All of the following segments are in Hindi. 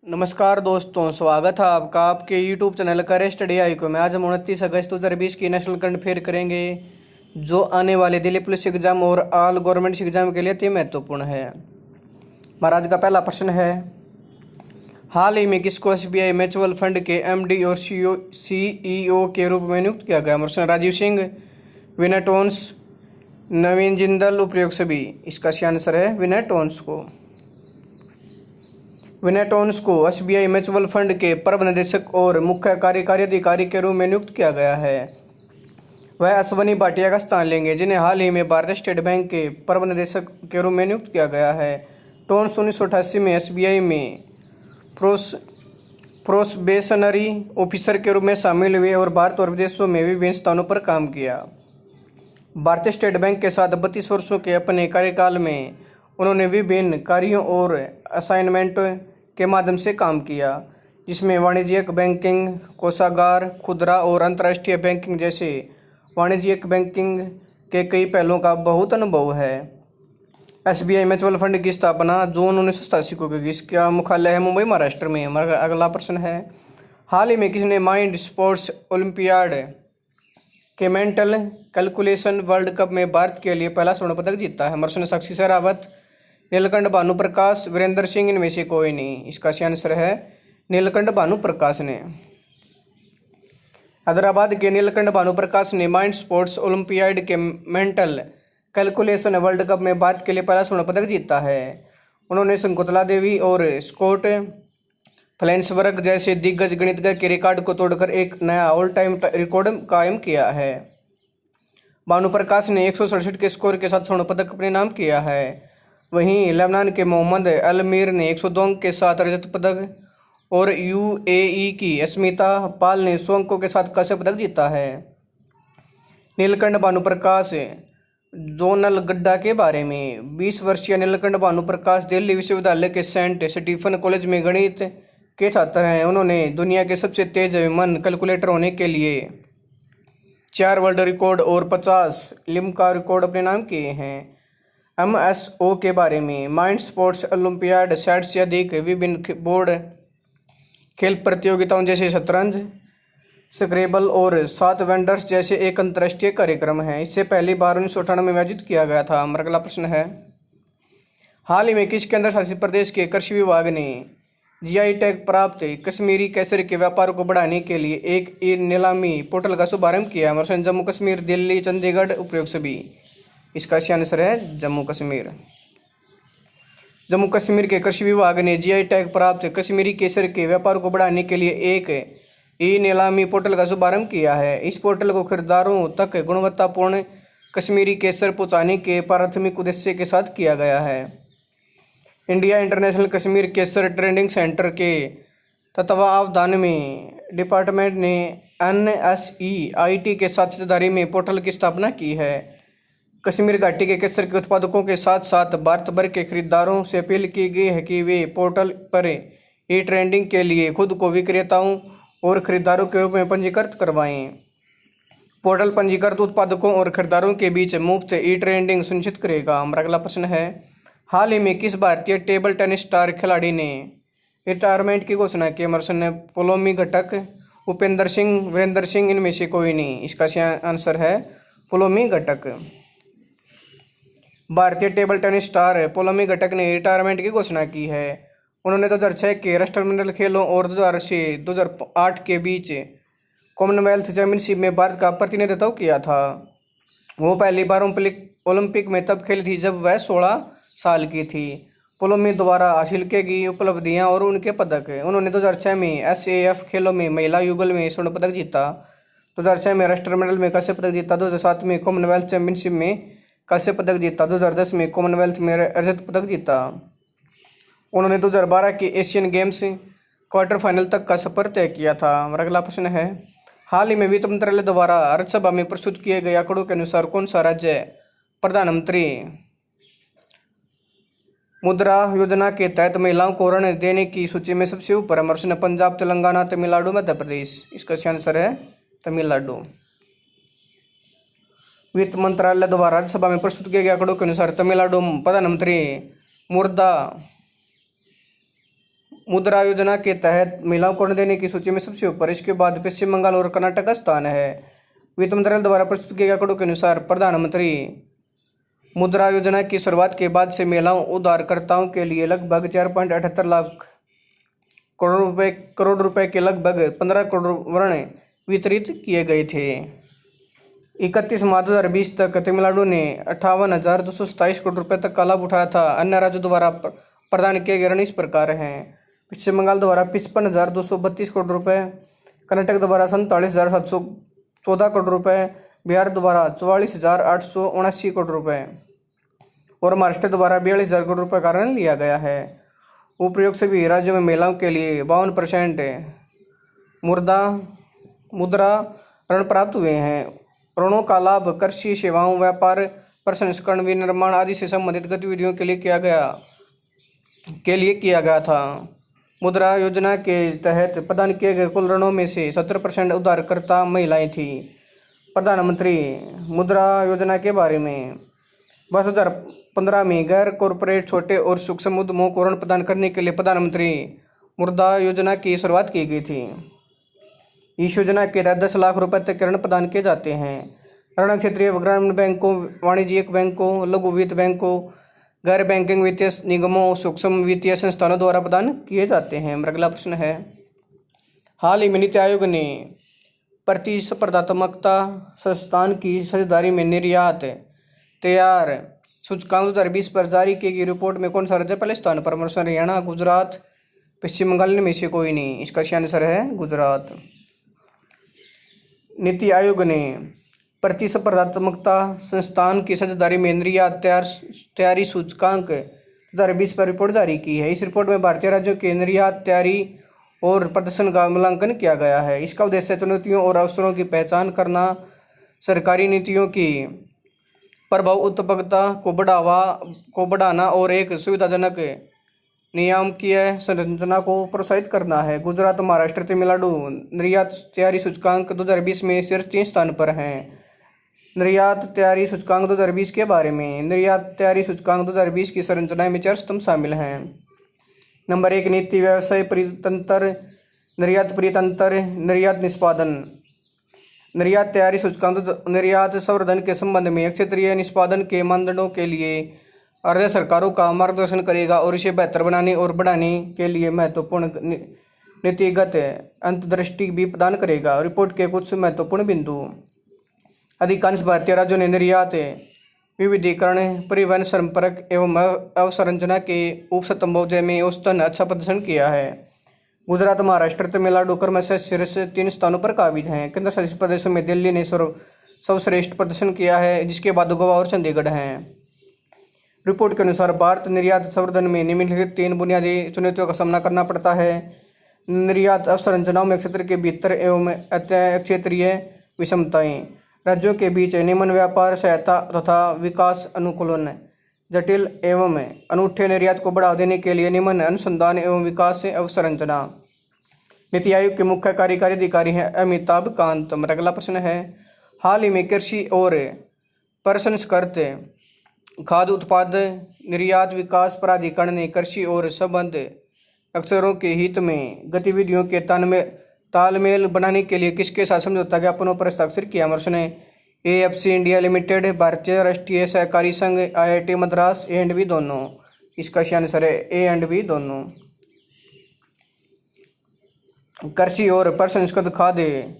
नमस्कार दोस्तों, स्वागत है आपका आपके YouTube चैनल करे स्टडी आई को। मैं आज हम 29 अगस्त 2020 की नेशनल करंट अफेयर करेंगे, जो आने वाले दिल्ली पुलिस एग्जाम और ऑल गवर्नमेंट एग्जाम के लिए अति महत्वपूर्ण है। हमारा आज का पहला प्रश्न है, हाल ही में किसको SBI म्यूचुअल फंड के MD और CEO के रूप में नियुक्त किया गया? प्रश्न राजीव सिंह, विनय टोन्स, नवीन जिंदल, उपयुक्त सभी। इसका सही आंसर है विनय टोन्स को। विनय टोन्स को SBI म्यूचुअल फंड के प्रबंध निदेशक और मुख्य कार्यकारी अधिकारी के रूप में नियुक्त किया गया है। वह अश्वनी भाटिया का स्थान लेंगे, जिन्हें हाल ही में भारतीय स्टेट बैंक के प्रबंध निदेशक के रूप में नियुक्त किया गया है। टोन्स 1988 में SBI में प्रोबेशनरी ऑफिसर के रूप में शामिल हुए और भारत और विदेशों में विभिन्न स्थानों पर काम किया। भारतीय स्टेट बैंक के साथ 32 वर्षों के अपने कार्यकाल में उन्होंने विभिन्न कार्यों और असाइनमेंट के माध्यम से काम किया, जिसमें वाणिज्यिक बैंकिंग, कोषागार, खुदरा और अंतर्राष्ट्रीय बैंकिंग जैसे वाणिज्यिक बैंकिंग के कई पहलुओं का बहुत अनुभव है। SBI म्यूचुअल फंड की स्थापना जून 1987 को की। इसका मुख्यालय है मुंबई, महाराष्ट्र में। हमारा अगला प्रश्न है, हाल ही में किसने माइंड स्पोर्ट्स ओलंपियाड के मेंटल कैलकुलेशन वर्ल्ड कप में भारत के लिए पहला स्वर्ण पदक जीता है? प्रश्न साक्षी शेरावत, नीलकंठ भानुप्रकाश, वीरेंद्र सिंह, इनमें से कोई नहीं। इसका सही आंसर है नीलकंठ भानुप्रकाश ने। हैदराबाद के नीलकंठ भानुप्रकाश ने माइंड स्पोर्ट्स ओलंपियाड के मेंटल कैलकुलेशन वर्ल्ड कप में भारत के लिए पहला स्वर्ण पदक जीता है। उन्होंने शकुंतला देवी और स्कॉट फ्लेंसबर्ग जैसे दिग्गज गणितज्ञ के रिकॉर्ड को तोड़कर एक नया ऑल टाइम रिकॉर्ड कायम किया है। भानुप्रकाश ने 167 के स्कोर के साथ स्वर्ण पदक अपने नाम किया है। वहीं लेबनान के मोहम्मद अलमीर ने 102 अंक के साथ रजत पदक और UAE की अस्मिता पाल ने 100 अंकों के साथ कांस्य पदक जीता है। नीलकंठ भानुप्रकाश जोनल गड्ढा के बारे में, 20 वर्षीय नीलकंठ भानुप्रकाश दिल्ली विश्वविद्यालय के सेंट स्टीफन कॉलेज में गणित के छात्र हैं। उन्होंने दुनिया के सबसे तेज मन कैलकुलेटर होने के लिए 4 वर्ल्ड रिकॉर्ड और 50 लिम्का रिकॉर्ड अपने नाम किए हैं। MSO के बारे में, माइंड स्पोर्ट्स ओलंपियाड 60 से अधिक विभिन्न बोर्ड खेल प्रतियोगिताओं जैसे शतरंज, स्क्रेबल और 7 वेंडर्स जैसे एक अंतर्राष्ट्रीय कार्यक्रम है। इससे पहली बार 1998 में आयोजित किया गया था। हमारा अगला प्रश्न है, हाल ही में किस केंद्र शासित प्रदेश के कृषि विभाग ने GI टैग प्राप्त कश्मीरी केसर के व्यापार को बढ़ाने के लिए एक नीलामी पोर्टल का शुभारंभ किया? जम्मू कश्मीर, दिल्ली, चंडीगढ़, उपयुक्त सभी। इसका सही आंसर है जम्मू कश्मीर। जम्मू कश्मीर के कृषि विभाग ने GI टैग प्राप्त कश्मीरी केसर के व्यापार को बढ़ाने के लिए एक नीलामी पोर्टल का शुभारंभ किया है। इस पोर्टल को खरीदारों तक गुणवत्तापूर्ण कश्मीरी केसर पहुंचाने के प्राथमिक उद्देश्य के साथ किया गया है। इंडिया इंटरनेशनल कश्मीर केसर ट्रेडिंग सेंटर के तत्वावधान में डिपार्टमेंट ने NSEIT के साथ साझेदारी में पोर्टल की स्थापना की है। कश्मीर घाटी के केसर के उत्पादकों के साथ साथ भारत भर के खरीदारों से अपील की गई है कि वे पोर्टल पर ट्रेडिंग के लिए खुद को विक्रेताओं और खरीदारों के रूप में पंजीकृत करवाएं। पोर्टल पंजीकृत उत्पादकों और खरीदारों के बीच मुफ्त ट्रेडिंग सुनिश्चित करेगा। हमारा अगला प्रश्न है, हाल ही में किस भारतीय टेबल टेनिस स्टार खिलाड़ी ने रिटायरमेंट की घोषणा की? पोलोमी घटक, उपेंद्र सिंह, वीरेंद्र सिंह, इनमें से कोई नहीं। इसका सही आंसर है पोलोमी घटक। भारतीय टेबल टेनिस स्टार पोलोमी घटक ने रिटायरमेंट की घोषणा की है। उन्होंने 2006 के राष्ट्रमंडल खेलों और 2000 से 2008 के बीच कॉमनवेल्थ चैंपियनशिप में भारत का प्रतिनिधित्व किया था। वो पहली बार ओलंपिक में तब खेली थी जब वह 16 साल की थी। पोलोमी द्वारा हासिल की गई उपलब्धियां और उनके पदक, उन्होंने 2006 में SAF खेलों में महिला युगल में स्वर्ण पदक जीता, 2006 में राष्ट्रमंडल में कांस्य पदक जीता, 2007 में कॉमनवेल्थ चैंपियनशिप में कांस्य पदक जीता, 2010 में कॉमनवेल्थ में रजत पदक जीता। उन्होंने 2012 के एशियन गेम्स क्वार्टर फाइनल तक का सफर तय किया था। हमारा अगला प्रश्न है, हाल ही में वित्त मंत्रालय द्वारा राज्यसभा में प्रस्तुत किए गए आंकड़ों के अनुसार कौन सा राज्य प्रधानमंत्री मुद्रा योजना के तहत महिलाओं को ऋण देने की सूची में सबसे ऊपर है? पंजाब, तेलंगाना, तमिलनाडु, मध्य प्रदेश। इसका सही आंसर है तमिलनाडु। वित्त मंत्रालय द्वारा राज्यसभा में प्रस्तुत किए गए आंकड़ों के अनुसार तमिलनाडु प्रधानमंत्री मुद्रा मुद्रा योजना के तहत महिलाओं को ऋण देने की सूची में सबसे ऊपर, इसके बाद पश्चिम बंगाल और कर्नाटक का स्थान है। वित्त मंत्रालय द्वारा प्रस्तुत किए गए आंकड़ों के अनुसार प्रधानमंत्री मुद्रा योजना की शुरुआत के बाद से महिलाओं उधारकर्ताओं के लिए लगभग 4.78 लाख करोड़ रुपए के लगभग 15 करोड़ ऋण वितरित किए गए थे। 31 मार्च 2020 तक तमिलनाडु ने 58,227 करोड़ रुपए तक का लाभ उठाया था। अन्य राज्यों द्वारा प्रदान किए गए ऋण इस प्रकार हैं: पश्चिम बंगाल द्वारा 55,232 करोड़ रुपए, कर्नाटक द्वारा 47,714 करोड़ रुपए, बिहार द्वारा 44,879 करोड़ रुपए और महाराष्ट्र द्वारा 42,000 करोड़ रुपए का ऋण लिया गया है। उपयुक्त सभी राज्यों में महिलाओं के लिए 52% मुद्रा ऋण प्राप्त हुए हैं। ऋणों का लाभ कृषि, सेवाओं, व्यापार, प्रसंस्करण, विनिर्माण आदि से संबंधित गतिविधियों के लिए किया गया था। मुद्रा योजना के तहत प्रदान किए गए कुल ऋणों में से 70% उधारकर्ता महिलाएं थीं। प्रधानमंत्री मुद्रा योजना के बारे में 2015 में गैर कॉरपोरेट छोटे और सूक्ष्म उद्यमों को ऋण प्रदान करने के लिए प्रधानमंत्री मुद्रा योजना की शुरुआत की गई थी। इस योजना के तहत 10 लाख रुपए तक ऋण प्रदान किए जाते हैं। ऋण क्षेत्रीय ग्रामीण बैंकों, वाणिज्यिक बैंकों, लघु वित्त बैंकों, गैर बैंकिंग वित्तीय निगमों, सूक्ष्म वित्तीय संस्थानों द्वारा प्रदान किए जाते हैं। अगला प्रश्न है, हाल ही में नीति आयोग ने प्रतिस्पर्धात्मकता संस्थान की साझेदारी में निर्यात तैयार सूचकांक 2020 पर जारी की गई रिपोर्ट में कौन सा राज्य पहले स्थान पर? हरियाणा, गुजरात, पश्चिम बंगाल में से कोई नहीं। इसका सही आंसर है गुजरात। नीति आयोग ने प्रतिस्पर्धात्मकता संस्थान की साझेदारी में निर्यात तैयारी सूचकांक 2020 पर रिपोर्ट जारी की है। इस रिपोर्ट में भारतीय राज्यों के निर्यात तैयारी और प्रदर्शन का मूल्यांकन किया गया है। इसका उद्देश्य चुनौतियों और अवसरों की पहचान करना, सरकारी नीतियों की प्रभाव उत्पादकता को बढ़ाना और एक सुविधाजनक नियामकीय संरचना को प्रोत्साहित करना है। गुजरात, महाराष्ट्र, तमिलनाडु निर्यात तैयारी सूचकांक 2020 में शीर्ष 3 स्थान पर हैं। निर्यात तैयारी सूचकांक 2020 के बारे में, निर्यात तैयारी सूचकांक 2020 की संरचना में 4 स्तंभ शामिल हैं। नंबर 1, नीति, व्यवसाय परितंत्र, निर्यात परितंत्र, निर्यात निष्पादन। निर्यात तैयारी सूचकांक निर्यात संवर्धन के संबंध में क्षेत्रीय निष्पादन के मानदंडों के लिए राज्य सरकारों का मार्गदर्शन करेगा और इसे बेहतर बनाने और बढ़ाने के लिए महत्वपूर्ण नीतिगत अंतर्दृष्टि भी प्रदान करेगा। रिपोर्ट के कुछ महत्वपूर्ण बिंदु: अधिकांश भारतीय राज्यों ने निर्यात विविधीकरण, परिवहन, संपर्क एवं अवसंरचना के उपस्तंभों में औसतन अच्छा प्रदर्शन किया है। गुजरात, महाराष्ट्र, तमिलनाडु क्रमशः शीर्ष 3 स्थानों पर काबिज हैं। केंद्र शासित प्रदेशों में दिल्ली ने सर्वश्रेष्ठ प्रदर्शन किया है, जिसके बाद गोवा और चंडीगढ़ हैं। रिपोर्ट के अनुसार भारत निर्यात संवर्धन में निम्नलिखित 3 बुनियादी चुनौतियों का सामना करना पड़ता है। निर्यात अवसंरचनाओं में क्षेत्र के भीतर एवं क्षेत्रीय विषमताएं, राज्यों के बीच निम्न व्यापार सहायता तथा विकास अनुकूलन, जटिल एवं अनूठे निर्यात को बढ़ावा देने के लिए निम्न अनुसंधान एवं विकास अवसंरचना। नीति आयोग के मुख्य कार्यकारी अधिकारी हैं अमिताभ कांत। अगला प्रश्न है, हाल ही में कृषि और प्रसंस्कृत खाद्य उत्पाद निर्यात विकास प्राधिकरण ने कृषि और संबद्ध अक्षरों के हित में गतिविधियों के तालमेल बनाने के लिए किसके साथ समझौता ज्ञापनों पर हस्ताक्षर किया? प्रश्न है, AFC इंडिया लिमिटेड, भारतीय राष्ट्रीय सहकारी संघ, IIT मद्रास, A&B दोनों। इसका सही आंसर है A&B दोनों। कृषि और प्रसंस्कृत खाद्य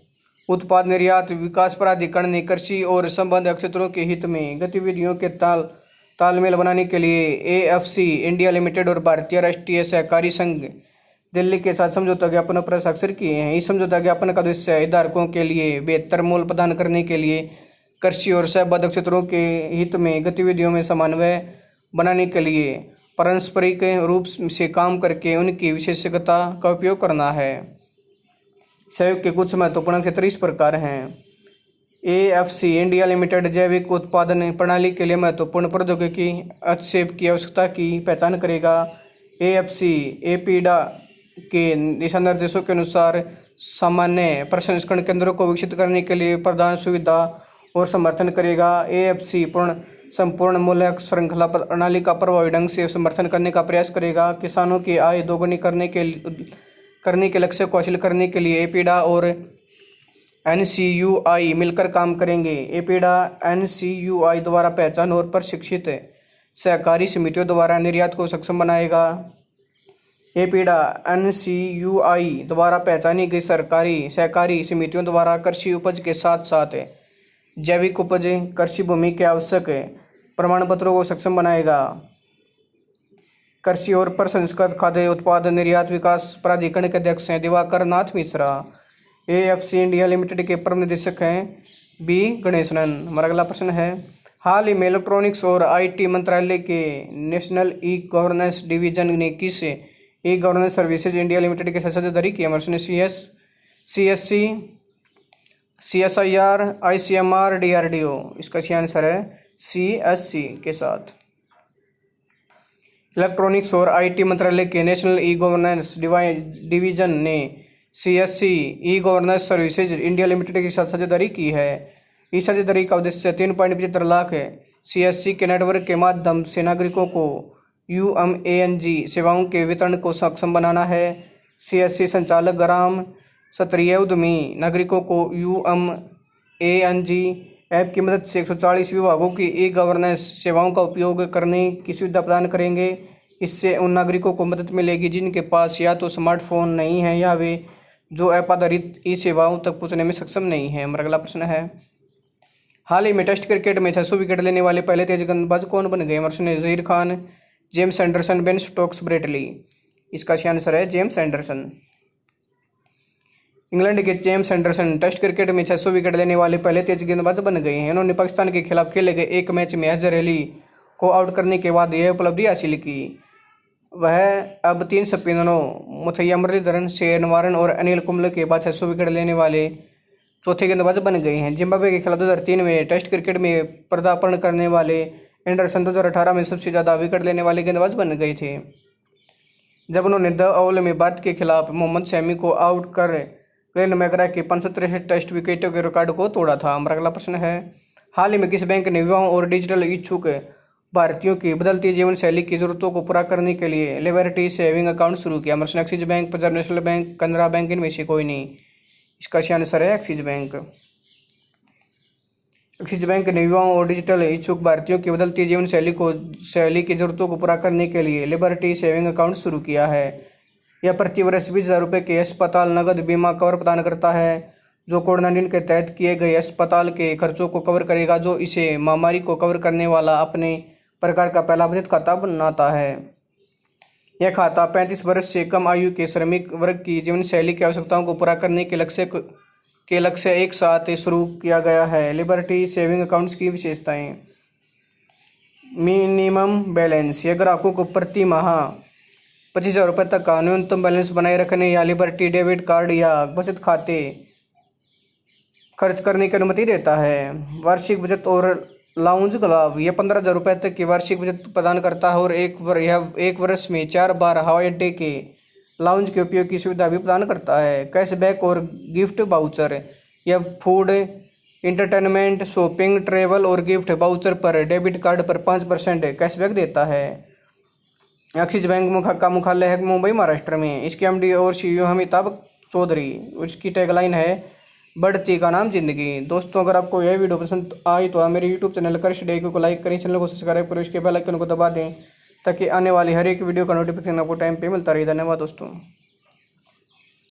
उत्पाद निर्यात विकास प्राधिकरण ने कृषि और संबद्ध क्षेत्रों के हित में गतिविधियों के तालमेल बनाने के लिए AFC इंडिया लिमिटेड और भारतीय राष्ट्रीय सहकारी संघ दिल्ली के साथ समझौता ज्ञापनों पर हस्ताक्षर किए हैं। इस समझौता ज्ञापन का उद्देश्य हितधारकों के लिए बेहतर मूल्य प्रदान करने के लिए कृषि और संबद्ध क्षेत्रों के हित में गतिविधियों में समन्वय बनाने के लिए पारस्परिक रूप से काम करके उनकी विशेषज्ञता का उपयोग करना है। सहयोग के कुछ महत्वपूर्ण क्षेत्र इस प्रकार हैं। AFC इंडिया लिमिटेड जैविक उत्पादन प्रणाली के लिए महत्वपूर्ण प्रौद्योगिकी हस्तक्षेप की आवश्यकता की पहचान करेगा। AFC एपीडा के दिशा निर्देशों के अनुसार सामान्य प्रसंस्करण केंद्रों को विकसित करने के लिए प्रदान सुविधा और समर्थन करेगा। AFC पूर्ण संपूर्ण मूल्य श्रृंखला प्रणाली का प्रभावी ढंग से समर्थन करने का प्रयास करेगा। किसानों की आय दोगुनी करने के लक्ष्य को हासिल करने के लिए एपीडा और एनसीयूआई मिलकर काम करेंगे। एपीडा एनसीयूआई द्वारा पहचान और प्रशिक्षित सहकारी समितियों द्वारा निर्यात को सक्षम बनाएगा। एपीडा एनसीयूआई द्वारा पहचानी गई सहकारी समितियों द्वारा कृषि उपज के साथ साथ जैविक उपज, कृषि भूमि के आवश्यक प्रमाण पत्रों को सक्षम बनाएगा। कृषि और प्रसंस्कृत खाद्य उत्पाद निर्यात विकास प्राधिकरण के अध्यक्ष हैं दिवाकर नाथ मिश्रा। एएफसी इंडिया लिमिटेड के प्रबंध निदेशक हैं बी गणेशनन। हमारा अगला प्रश्न है, हाल ही में इलेक्ट्रॉनिक्स और आईटी मंत्रालय के नेशनल ई गवर्नेंस डिवीजन ने किस e governance services India limited के साथ साझेदारी की? हमारे सीएससी, सीएसआईआर, आईसीएमआर, डीआरडीओ। इसका सही आंसर है सीएससी के साथ। इलेक्ट्रॉनिक्स और आईटी मंत्रालय के नेशनल ई गवर्नेंस डिवीजन ने CSC e governance services India limited के साथ साझेदारी की है। इस साझेदारी का उद्देश्य 3.75 लाख सीएससी के नेटवर्क के माध्यम से नागरिकों को यूएमएएनजी सेवाओं के वितरण को सक्षम बनाना है। सीएससी संचालक ग्राम स्तरीय उद्यमी नागरिकों को यूएमएएनजी ऐप की मदद से 140 विभागों की ई गवर्नेंस सेवाओं का उपयोग करने की सुविधा प्रदान करेंगे। इससे उन नागरिकों को मदद मिलेगी जिनके पास या तो स्मार्टफोन नहीं है या वे जो ऐप आधारित ई सेवाओं तक पहुंचने में सक्षम नहीं है। हमारा अगला प्रश्न है, हाल ही में टेस्ट क्रिकेट में 600 विकेट लेने वाले पहले तेज गेंदबाज कौन बन गए? हमारे Zaheer Khan, James Anderson, Ben Stokes, Brett Lee. इसका सही आंसर है जेम्स एंडरसन। इंग्लैंड के जेम्स एंडरसन टेस्ट क्रिकेट में 600 विकेट लेने वाले पहले तेज गेंदबाज बन गए हैं। उन्होंने पाकिस्तान के खिलाफ खेले गए एक मैच में अजहर अली को आउट करने के बाद यह उपलब्धि हासिल की। वह अब 3 स्पिनरों मुथैया मुरलीधरन, शेन वारन और अनिल कुंबले के बाद 600 विकेट लेने वाले चौथे गेंदबाज बन गए हैं। जिम्बाब्वे के खिलाफ 2003 में टेस्ट क्रिकेट में पदार्पण करने वाले एंडरसन 2018 में सबसे ज़्यादा विकेट लेने वाले गेंदबाज बन गए थे, जब उन्होंने द ओवल में भारत के खिलाफ मोहम्मद शमी को आउट कर ग्लेन मैकग्रा के 563 टेस्ट विकेटों के रिकॉर्ड को तोड़ा था। हमारा अगला प्रश्न है, हाल ही में किस बैंक ने युवाओं और डिजिटल इच्छुक भारतीयों की बदलती जीवन शैली की जरूरतों को पूरा करने के लिए लिबर्टी सेविंग अकाउंट शुरू किया? हमारे Axis bank, Punjab national bank, Canara bank, इनमें से कोई नहीं। इसका सही आंसर है एक्सिस बैंक। एक्सिस बैंक ने युवाओं और डिजिटल इच्छुक भारतीयों की बदलती जीवन शैली की जरूरतों को पूरा करने के लिए लिबर्टी सेविंग अकाउंट शुरू किया है। यह प्रति वर्ष 20,000 रुपये के अस्पताल नकद बीमा कवर प्रदान करता है, जो कोविड-19 के तहत किए गए अस्पताल के खर्चों को कवर करेगा, जो इसे महामारी को कवर करने वाला अपने प्रकार का पहला बचत खाता बनाता है। यह खाता 35 वर्ष से कम आयु के श्रमिक वर्ग की जीवन शैली की आवश्यकताओं को पूरा करने के लक्ष्य एक साथ शुरू किया गया है। लिबर्टी सेविंग अकाउंट्स की विशेषताएं, मिनिमम बैलेंस, यह ग्राहकों को प्रति माह 25,000 रुपये तक का न्यूनतम बैलेंस बनाए रखने या लिबर्टी डेबिट कार्ड या बचत खाते खर्च करने की अनुमति देता है। वार्षिक बचत और लाउंज क्लब, यह 15,000 रुपये तक की वार्षिक बचत प्रदान करता है और एक वर्ष में 4 बार हवाई अड्डे के लाउंज के उपयोग की सुविधा भी प्रदान करता है। कैशबैक और गिफ्ट बाउचर, यह फूड, इंटरटेनमेंट, शॉपिंग, ट्रैवल और गिफ्ट बाउचर पर डेबिट कार्ड पर 5% कैशबैक देता है। एक्सिस बैंक का मुख्यालय है मुंबई, महाराष्ट्र में। इसके एमडी और सीईओ अमिताभ चौधरी। उसकी टैगलाइन है, बढ़ती का नाम जिंदगी। दोस्तों, अगर आपको यह वीडियो पसंद आई तो मेरे यूट्यूब चैनल कृष डेको को लाइक करें, चैनल को सब्सक्राइब करें, उसके बेल आइकन को दबा दें ताकि आने वाली हर एक वीडियो का नोटिफिकेशन आपको टाइम पे मिलता रहे। धन्यवाद दोस्तों।